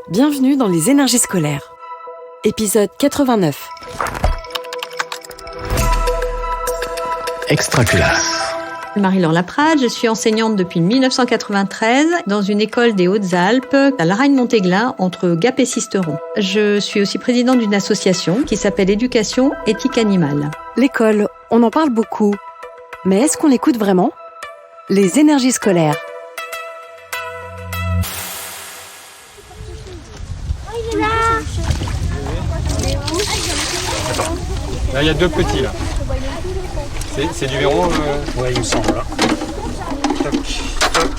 Bienvenue dans les énergies scolaires. Épisode 89. Extraculasse. Marie-Laure Laprade, je suis enseignante depuis 1993 dans une école des Hautes-Alpes, à Laragne-Montéglin, entre Gap et Sisteron. Je suis aussi présidente d'une association qui s'appelle Éducation éthique animale. L'école, on en parle beaucoup. Mais est-ce qu'on l'écoute vraiment ? Les énergies scolaires. Là, il y a deux petits, là. C'est du verron Ouais, il me semble. Là. Toc, toc.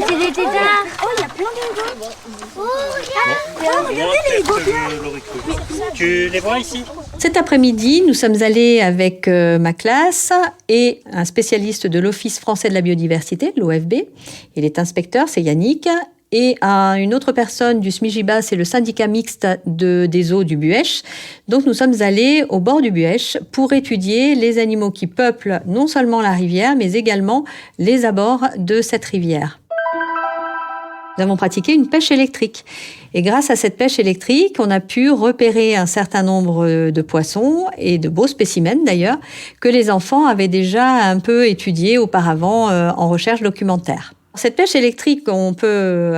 C'est des tétards. Oh, il y a plein de gars. Oh, regarde. Tu les vois ici? Cet après-midi, nous sommes allés avec ma classe et un spécialiste de l'Office français de la biodiversité, l'OFB. Il est inspecteur, c'est Yannick. Et à une autre personne du SMIGIBA, c'est le syndicat mixte des eaux du Buëch. Donc nous sommes allés au bord du Buëch pour étudier les animaux qui peuplent non seulement la rivière, mais également les abords de cette rivière. Nous avons pratiqué une pêche électrique. Et grâce à cette pêche électrique, on a pu repérer un certain nombre de poissons, et de beaux spécimens d'ailleurs, que les enfants avaient déjà un peu étudiés auparavant en recherche documentaire. Cette pêche électrique, on peut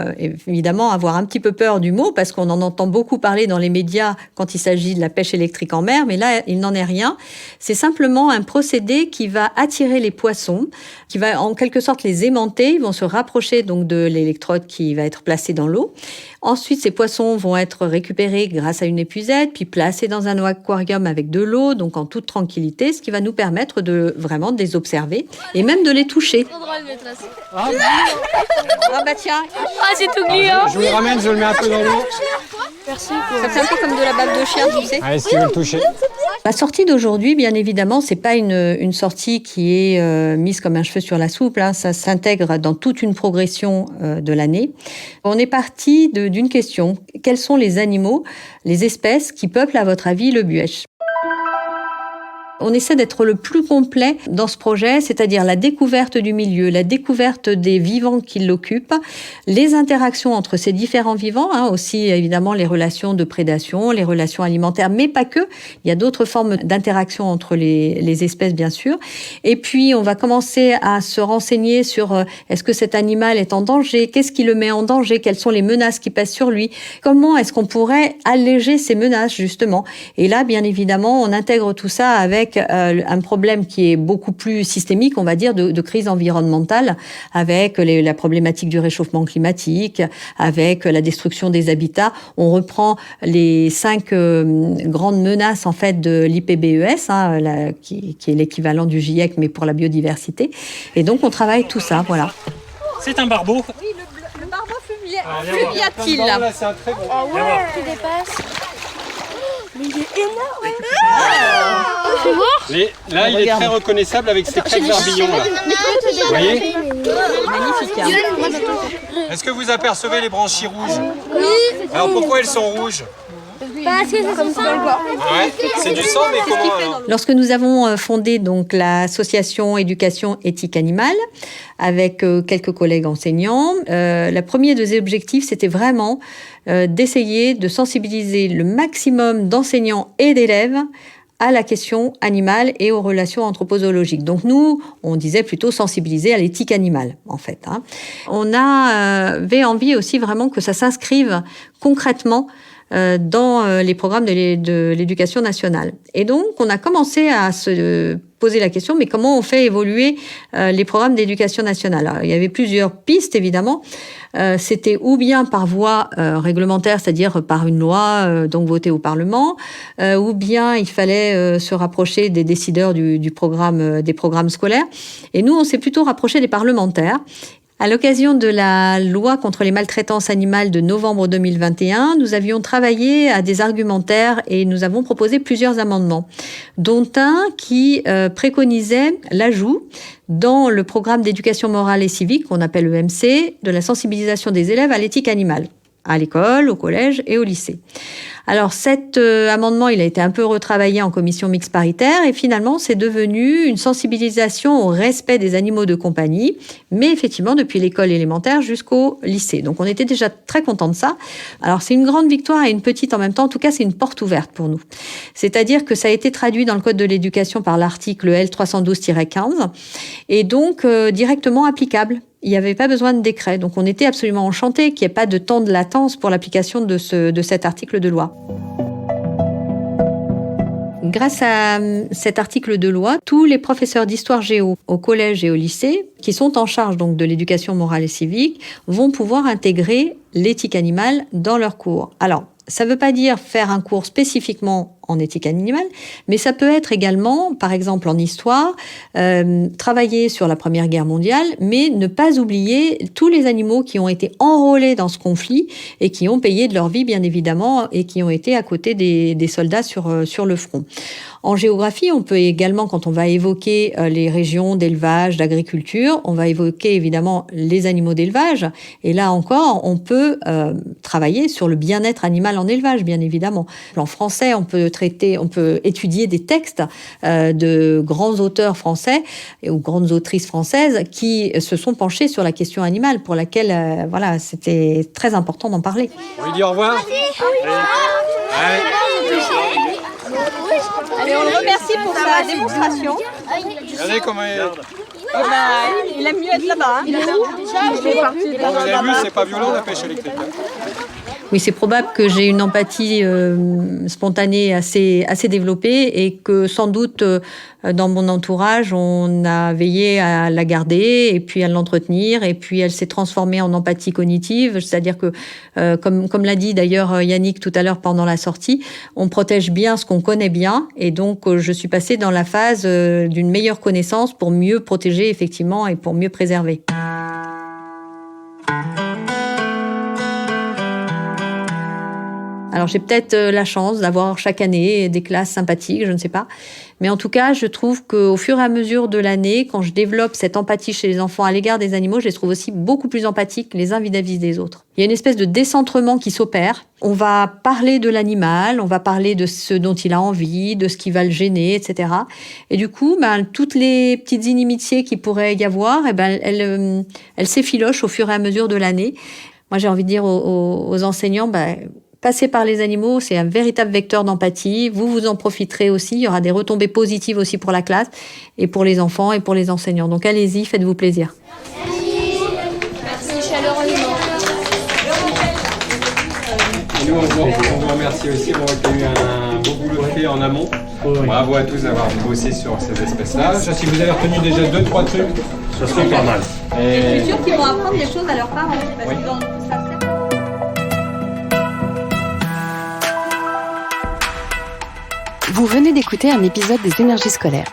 évidemment avoir un petit peu peur du mot parce qu'on en entend beaucoup parler dans les médias quand il s'agit de la pêche électrique en mer, mais là, il n'en est rien. C'est simplement un procédé qui va attirer les poissons, qui va en quelque sorte les aimanter. Ils vont se rapprocher donc de l'électrode qui va être placée dans l'eau. Ensuite, ces poissons vont être récupérés grâce à une épuisette, puis placés dans un aquarium avec de l'eau, donc en toute tranquillité, ce qui va nous permettre de vraiment les observer et même de les toucher. Ah, Ah bah tiens, c'est tout gluant. je vous le ramène, je le mets un peu dans l'eau. ça fait un peu comme de la bave de chien, tu sais. Allez, si tu veux le toucher. La sortie d'aujourd'hui, bien évidemment, c'est pas une sortie qui est mise comme un cheveu sur la soupe. Hein. Ça s'intègre dans toute une progression de l'année. On est parti d'une question. Quels sont les animaux, les espèces qui peuplent, à votre avis, le Buëch ? On essaie d'être le plus complet dans ce projet, c'est-à-dire la découverte du milieu, la découverte des vivants qui l'occupent, les interactions entre ces différents vivants, hein, aussi évidemment les relations de prédation, les relations alimentaires, mais pas que. Il y a d'autres formes d'interaction entre les espèces, bien sûr. Et puis, on va commencer à se renseigner sur est-ce que cet animal est en danger, qu'est-ce qui le met en danger, quelles sont les menaces qui pèsent sur lui, comment est-ce qu'on pourrait alléger ces menaces, justement. Et là, bien évidemment, on intègre tout ça avec un problème qui est beaucoup plus systémique, on va dire, de crise environnementale, avec la problématique du réchauffement climatique, avec la destruction des habitats. On reprend les 5 grandes menaces en fait de l'IPBES, hein, qui est l'équivalent du GIEC, mais pour la biodiversité. Et donc, on travaille tout ça, voilà. C'est un barbeau. Oui, le barbeau fluviatile. Là, c'est un très bon. Ah ouais, tu dépasses. Mais il est énorme. Tu vois? Là, il est très reconnaissable avec ses 4 barbillons. Là. Vous voyez ? Magnifique. Hein. Est-ce que vous apercevez les branchies rouges ? Oui. Alors pourquoi elles sont rouges ? Parce que c'est comme ça. Ouais, c'est du sang, mais comment alors ? Lorsque nous avons fondé donc l'association Éducation éthique animale avec quelques collègues enseignants, le premier des objectifs, c'était vraiment d'essayer de sensibiliser le maximum d'enseignants et d'élèves à la question animale et aux relations anthropozoologiques. Donc nous, on disait plutôt sensibiliser à l'éthique animale, en fait. Hein. On avait envie aussi vraiment que ça s'inscrive concrètement dans les programmes de l'éducation nationale. Et donc, on a commencé à se poser la question, mais comment on fait évoluer les programmes d'éducation nationale ? Alors, il y avait plusieurs pistes, évidemment. C'était ou bien par voie réglementaire, c'est-à-dire par une loi donc votée au Parlement, ou bien il fallait se rapprocher des décideurs des programmes scolaires. Et nous, on s'est plutôt rapproché des parlementaires. À l'occasion de la loi contre les maltraitances animales de novembre 2021, nous avions travaillé à des argumentaires et nous avons proposé plusieurs amendements, dont un qui préconisait l'ajout dans le programme d'éducation morale et civique, qu'on appelle EMC, de la sensibilisation des élèves à l'éthique animale. à l'école, au collège et au lycée. Alors cet amendement, il a été un peu retravaillé en commission mixte paritaire et finalement c'est devenu une sensibilisation au respect des animaux de compagnie, mais effectivement depuis l'école élémentaire jusqu'au lycée. Donc on était déjà très contents de ça. Alors c'est une grande victoire et une petite en même temps. En tout cas, c'est une porte ouverte pour nous. C'est-à-dire que ça a été traduit dans le Code de l'éducation par l'article L312-15 et donc directement applicable. Il n'y avait pas besoin de décret. Donc, on était absolument enchantés qu'il n'y ait pas de temps de latence pour l'application de cet article de loi. Grâce à cet article de loi, tous les professeurs d'histoire géo au collège et au lycée, qui sont en charge donc de l'éducation morale et civique, vont pouvoir intégrer l'éthique animale dans leurs cours. Alors, ça ne veut pas dire faire un cours spécifiquement en éthique animale, mais ça peut être également, par exemple en histoire, travailler sur la Première Guerre mondiale, mais ne pas oublier tous les animaux qui ont été enrôlés dans ce conflit et qui ont payé de leur vie, bien évidemment, et qui ont été à côté des soldats sur le front. En géographie, on peut également, quand on va évoquer les régions d'élevage, d'agriculture, on va évoquer évidemment les animaux d'élevage. Et là encore, on peut travailler sur le bien-être animal en élevage, bien évidemment. En français, on peut étudier des textes de grands auteurs français ou grandes autrices françaises qui se sont penchés sur la question animale, pour laquelle, c'était très important d'en parler. On lui dit au revoir. Allez, on le remercie pour sa démonstration. Regardez comment Il aime mieux être là-bas. Vous avez vu, c'est pas violent la pêche électrique. Oui, c'est probable que j'ai une empathie spontanée assez développée et que sans doute dans mon entourage, on a veillé à la garder et puis à l'entretenir et puis elle s'est transformée en empathie cognitive, c'est-à-dire que comme l'a dit d'ailleurs Yannick tout à l'heure pendant la sortie, on protège bien ce qu'on connaît bien et donc je suis passée dans la phase d'une meilleure connaissance pour mieux protéger effectivement et pour mieux préserver. Alors j'ai peut-être la chance d'avoir chaque année des classes sympathiques, je ne sais pas. Mais en tout cas, je trouve qu'au fur et à mesure de l'année, quand je développe cette empathie chez les enfants à l'égard des animaux, je les trouve aussi beaucoup plus empathiques les uns vis-à-vis des autres. Il y a une espèce de décentrement qui s'opère. On va parler de l'animal, on va parler de ce dont il a envie, de ce qui va le gêner, etc. Et du coup, toutes les petites inimitiés qu'il pourrait y avoir, elles s'effilochent au fur et à mesure de l'année. Moi, j'ai envie de dire aux enseignants, passer par les animaux, c'est un véritable vecteur d'empathie. Vous en profiterez aussi. Il y aura des retombées positives aussi pour la classe et pour les enfants et pour les enseignants. Donc allez-y, faites-vous plaisir. Merci chaleureusement. Et nous, on vous remercie aussi pour avoir eu un beau boulot fait en amont. Bravo à tous d'avoir bossé sur ces espèces-là. Si vous avez retenu déjà 2-3 trucs, Ça serait pas mal. Et je suis sûre qu'ils vont apprendre des choses à leurs parents. Parce qu'ils vont tout ça faire. Vous venez d'écouter un épisode des Énergies scolaires.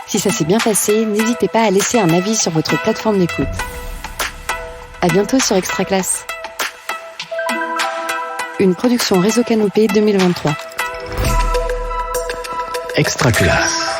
Si ça s'est bien passé, n'hésitez pas à laisser un avis sur votre plateforme d'écoute. À bientôt sur Extra Classe. Une production Réseau Canopé 2023. Extra Classe.